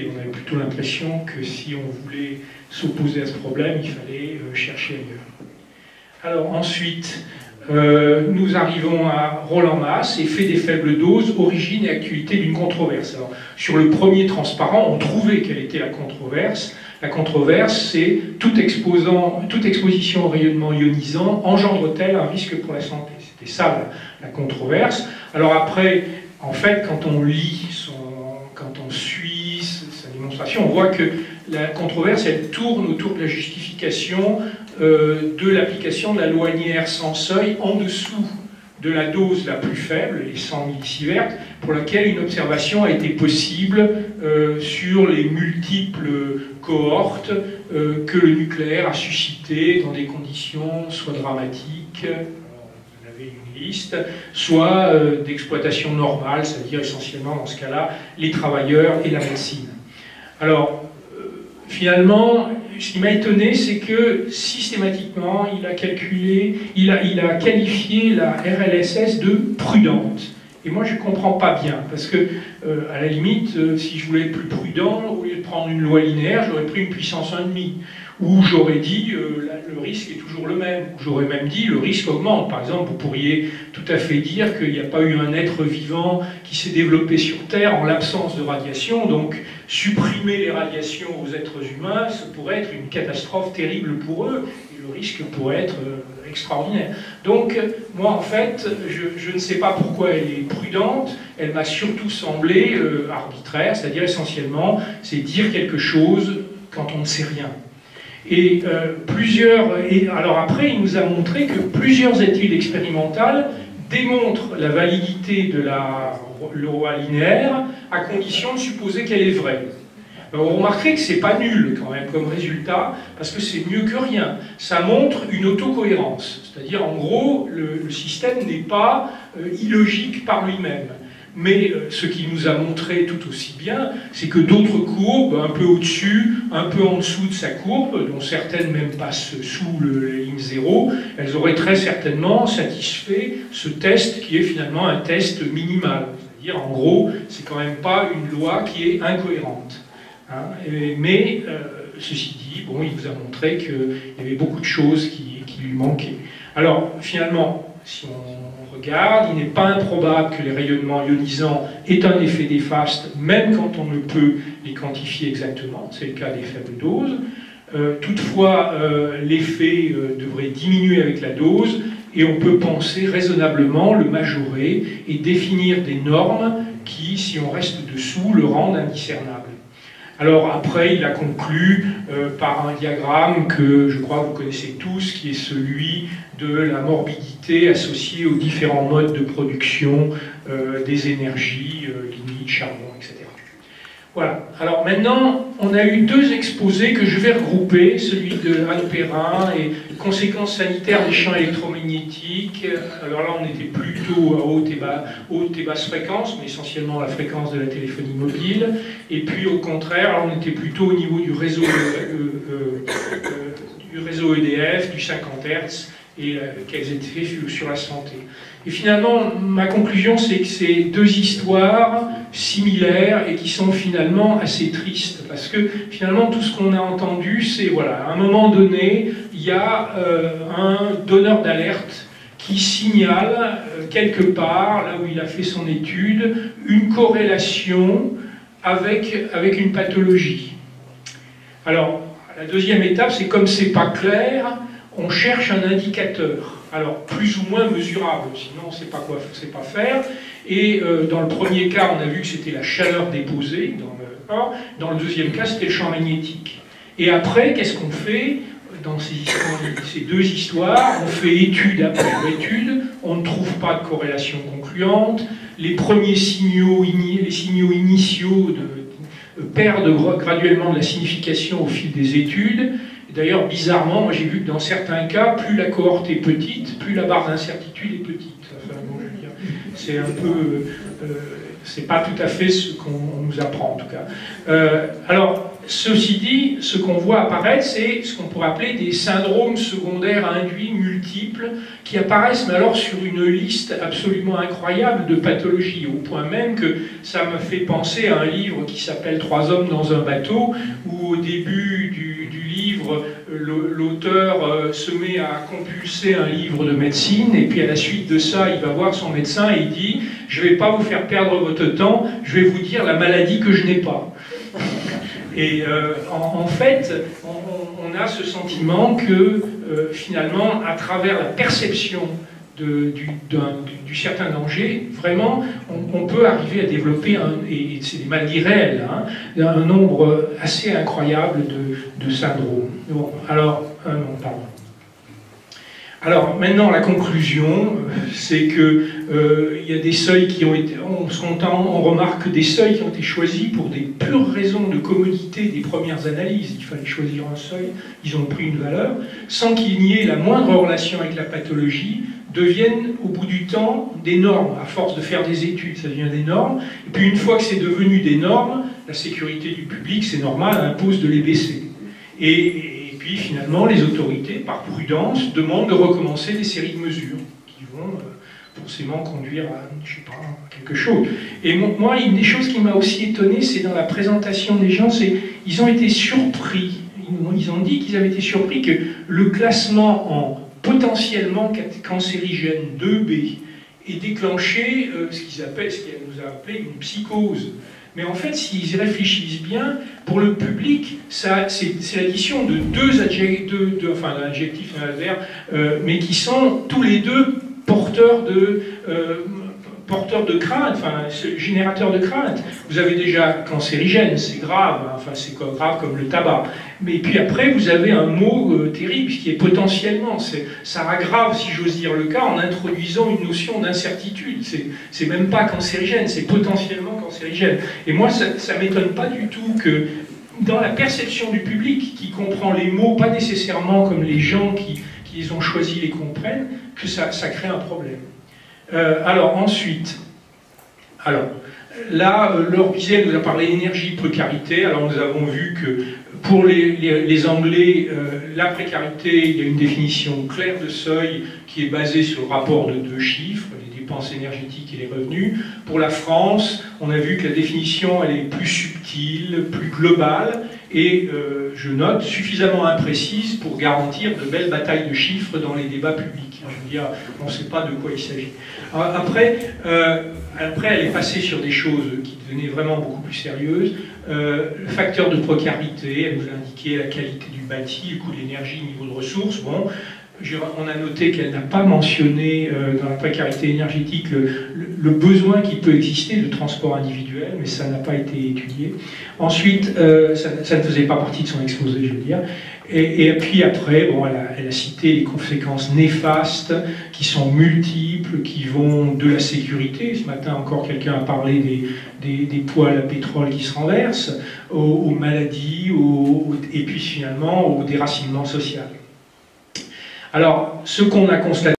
On avait plutôt l'impression que si on voulait s'opposer à ce problème, il fallait chercher ailleurs. Alors ensuite, nous arrivons à Roland Maass, effet des faibles doses, origine et actualité d'une controverse. Alors, sur le premier transparent, on trouvait quelle était la controverse. La controverse, c'est toute exposition au rayonnement ionisant engendre-t-elle un risque pour la santé? C'était ça la controverse. Alors après, en fait, quand on lit quand on suit sa démonstration, on voit que la controverse, elle tourne autour de la justification de l'application de la loi linéaire sans seuil en dessous de la dose la plus faible, les 100 millisieverts, pour laquelle une observation a été possible sur les multiples cohortes que le nucléaire a suscitées dans des conditions soit dramatiques, vous en avez une liste, soit d'exploitation normale, c'est-à-dire essentiellement dans ce cas-là les travailleurs et la médecine. Alors, finalement, ce qui m'a étonné, c'est que systématiquement, il a calculé, il a qualifié la RLSS de prudente. Et moi, je ne comprends pas bien, parce que, à la limite, si je voulais être plus prudent, au lieu de prendre une loi linéaire, j'aurais pris une puissance 1,5. Ou j'aurais dit, le risque est toujours le même. J'aurais même dit, le risque augmente. Par exemple, vous pourriez tout à fait dire qu'il n'y a pas eu un être vivant qui s'est développé sur Terre en l'absence de radiation, donc supprimer les radiations aux êtres humains, ça pourrait être une catastrophe terrible pour eux, et le risque pourrait être extraordinaire. Donc, moi, en fait, je ne sais pas pourquoi elle est prudente, elle m'a surtout semblé arbitraire, c'est-à-dire essentiellement, c'est dire quelque chose quand on ne sait rien. Et alors après, il nous a montré que plusieurs études expérimentales démontrent la validité de la loi linéaire à condition de supposer qu'elle est vraie. Alors, vous remarquerez que c'est pas nul quand même comme résultat, parce que c'est mieux que rien. Ça montre une autocohérence, c'est-à-dire en gros, le système n'est pas illogique par lui-même. Mais ce qu'il nous a montré tout aussi bien, c'est que d'autres courbes, un peu au-dessus, un peu en dessous de sa courbe, dont certaines même passent sous la ligne 0, elles auraient très certainement satisfait ce test qui est finalement un test minimal. C'est-à-dire, en gros, c'est quand même pas une loi qui est incohérente. Hein. Mais, ceci dit, bon, il vous a montré qu'il y avait beaucoup de choses qui lui manquaient. Alors, finalement, si on regarde, il n'est pas improbable que les rayonnements ionisants aient un effet néfaste, même quand on ne peut les quantifier exactement, c'est le cas des faibles doses. Toutefois, l'effet devrait diminuer avec la dose, et on peut penser raisonnablement le majorer et définir des normes qui, si on reste dessous, le rendent indiscernable. Alors après, il a conclu par un diagramme que je crois que vous connaissez tous, qui est celui de la morbidité associée aux différents modes de production des énergies, lignite, charbon, etc. Voilà. Alors maintenant, on a eu deux exposés que je vais regrouper, celui de Anne Perrin et conséquences sanitaires des champs électromagnétiques. Alors là, on était plutôt à haute et basse fréquence, mais essentiellement la fréquence de la téléphonie mobile. Et puis au contraire, là, on était plutôt au niveau du réseau EDF, du 50 Hz, et quels étaient sur la santé. Et finalement, ma conclusion, c'est que c'est deux histoires similaires et qui sont finalement assez tristes, parce que finalement, tout ce qu'on a entendu, c'est, voilà, à un moment donné, il y a un donneur d'alerte qui signale quelque part, là où il a fait son étude, une corrélation avec une pathologie. Alors, la deuxième étape, c'est comme c'est pas clair, on cherche un indicateur, alors plus ou moins mesurable, sinon on ne sait pas quoi, on sait pas faire. Et dans le premier cas, on a vu que c'était la chaleur déposée, dans le deuxième cas, c'était le champ magnétique. Et après, qu'est-ce qu'on fait dans ces deux histoires? On fait étude après étude, on ne trouve pas de corrélation concluante, les premiers signaux, les signaux initiaux perdent graduellement de la signification au fil des études. D'ailleurs, bizarrement, moi j'ai vu que dans certains cas, plus la cohorte est petite, plus la barre d'incertitude est petite. Enfin, bon, je veux dire, c'est un peu... c'est pas tout à fait ce qu'on nous apprend, en tout cas. Alors, ceci dit, ce qu'on voit apparaître, c'est ce qu'on pourrait appeler des syndromes secondaires induits multiples qui apparaissent, mais alors sur une liste absolument incroyable de pathologies, au point même que ça me fait penser à un livre qui s'appelle « 3 hommes dans un bateau », où au début du livre, l'auteur se met à compulser un livre de médecine, et puis à la suite de ça, il va voir son médecin et il dit « Je ne vais pas vous faire perdre votre temps, je vais vous dire la maladie que je n'ai pas ». Et en fait, on a ce sentiment que finalement, à travers la perception du certain danger, vraiment, on peut arriver à développer, et c'est des maladies réelles, hein, un nombre assez incroyable de syndromes. Bon, alors, non, pardon. Alors maintenant la conclusion, c'est que il y a des seuils qui ont été, on remarque des seuils qui ont été choisis pour des pures raisons de commodité des premières analyses. Il fallait choisir un seuil, ils ont pris une valeur, sans qu'il n'y ait la moindre relation avec la pathologie, deviennent au bout du temps des normes. À force de faire des études, ça devient des normes. Et puis une fois que c'est devenu des normes, la sécurité du public, c'est normal, impose de les baisser. Et puis finalement, les autorités, par prudence, demandent de recommencer des séries de mesures qui vont forcément conduire à, je sais pas, quelque chose. Et moi, une des choses qui m'a aussi étonné, c'est dans la présentation des gens, c'est ils ont été surpris. Ils ont dit qu'ils avaient été surpris que le classement en potentiellement cancérigène 2B est déclenché ce qu'elle nous a appelé une psychose. Mais en fait, s'ils y réfléchissent bien, pour le public, c'est l'addition de deux adjectifs, enfin un adjectif, un adverbe, mais qui sont tous les deux porteurs de crainte, enfin générateurs de crainte. Vous avez déjà cancérigène, c'est grave, hein, enfin c'est grave comme le tabac. Mais puis après, vous avez un mot terrible qui est potentiellement. Ça aggrave, si j'ose dire, le cas en introduisant une notion d'incertitude. C'est même pas cancérigène, c'est potentiellement cancérigène. Et moi, ça ne m'étonne pas du tout que dans la perception du public, qui comprend les mots, pas nécessairement comme les gens qui les ont choisis les comprennent, que ça crée un problème. Alors ensuite, là, Laure Bizet nous a parlé d'énergie, précarité. Alors nous avons vu que pour les Anglais, la précarité, il y a une définition claire de seuil qui est basée sur le rapport de deux chiffres, les dépenses énergétiques et les revenus. Pour la France, on a vu que la définition elle est plus subtile, plus globale et, je note, suffisamment imprécise pour garantir de belles batailles de chiffres dans les débats publics. Je veux dire, on ne sait pas de quoi il s'agit. Après, elle est passée sur des choses qui devenaient vraiment beaucoup plus sérieuses. Le facteur de précarité, elle nous a indiqué la qualité du bâti, le coût de l'énergie, le niveau de ressources. Bon, on a noté qu'elle n'a pas mentionné dans la précarité énergétique le besoin qui peut exister de transport individuel, mais ça n'a pas été étudié. Ensuite, ça ne faisait pas partie de son exposé, je veux dire. Et puis après, bon, elle a cité les conséquences néfastes qui sont multiples, qui vont de la sécurité. Ce matin encore, quelqu'un a parlé des poêles à pétrole qui se renversent, aux maladies, et puis finalement au déracinement social. Alors, ce qu'on a constaté,